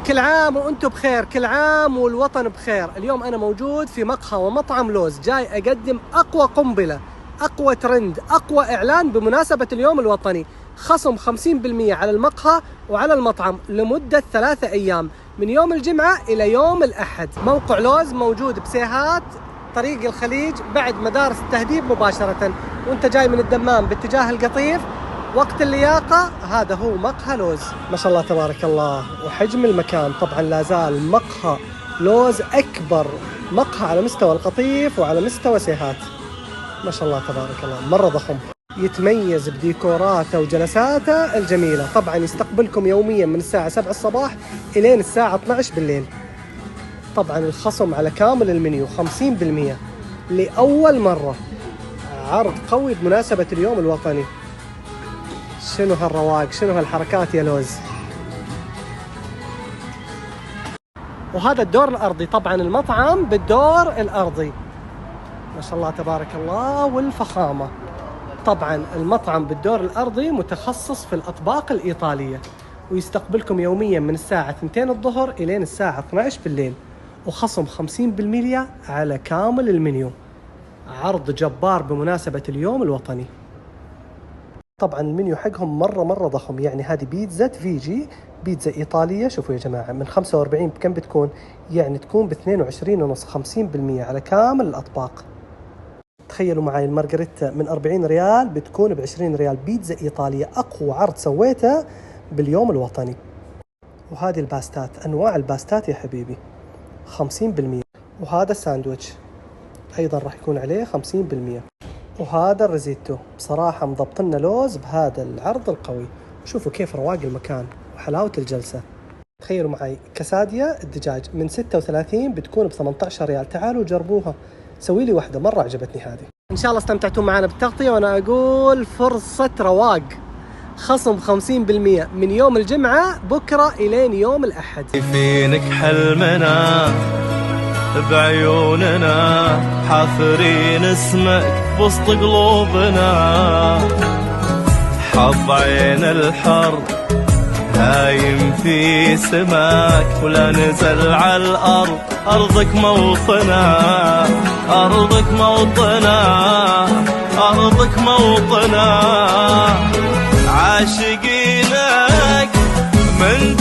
كل عام وانتم بخير، كل عام والوطن بخير. اليوم انا موجود في مقهى ومطعم لوز، جاي اقدم اقوى قنبلة، اقوى ترند، اقوى اعلان بمناسبة اليوم الوطني. خصم 50% على المقهى وعلى المطعم لمدة 3 ايام، من يوم الجمعة الى يوم الاحد. موقع لوز موجود بسيهات طريق الخليج بعد مدارس التهذيب مباشرة، وانت جاي من الدمام باتجاه القطيف وقت اللياقة. هذا هو مقهى لوز، ما شاء الله تبارك الله. وحجم المكان طبعا لا زال مقهى لوز أكبر مقهى على مستوى القطيف وعلى مستوى سيهات، ما شاء الله تبارك الله، مرة ضخم. يتميز بديكوراته وجلساته الجميلة. طبعا يستقبلكم يوميا من الساعة 7 الصباح إلين الساعة 12 بالليل. طبعا الخصم على كامل المنيو 50% لأول مرة. عرض قوي بمناسبة اليوم الوطني. شنو هالرواق، شنو هالحركات يا لوز. وهذا الدور الأرضي، طبعا المطعم بالدور الأرضي، ما شاء الله تبارك الله والفخامة. طبعا المطعم بالدور الأرضي متخصص في الأطباق الإيطالية، ويستقبلكم يوميا من الساعة 2 الظهر إلين الساعة 12 بالليل، وخصم 50% على كامل المنيو. عرض جبار بمناسبة اليوم الوطني. طبعا المنيو حقهم مرة ضخم، يعني هذه بيتزا فيجي، بيتزا إيطالية. شوفوا يا جماعة، من 45 بكم بتكون؟ يعني تكون ب22.5، 50% على كامل الأطباق. تخيلوا معي المارغريتا من 40 ريال بتكون ب20 ريال. بيتزا إيطالية، أقوى عرض سويته باليوم الوطني. وهذه الباستات، أنواع الباستات يا حبيبي 50%. وهذا الساندويتش أيضا راح يكون عليه 50%. وهذا الريزيتو. بصراحة مضبطنا لوز بهذا العرض القوي. شوفوا كيف رواق المكان وحلاوة الجلسة. تخيلوا معي كسادية الدجاج من 36 بتكون ب18 ريال. تعالوا جربوها، سوي لي واحدة، مرة عجبتني هذه. إن شاء الله استمتعتوا معنا بالتغطية، وأنا أقول فرصة رواق. خصم 50% من يوم الجمعة بكرة إلين يوم الأحد. فينك حلمنا بعيوننا، حافرين اسمك بوسط قلوبنا. حظ عين الحر هايم في سماك، ولا نزل على الأرض. أرضك موطنا، أرضك موطنا، أرضك موطنا. عاشقينك من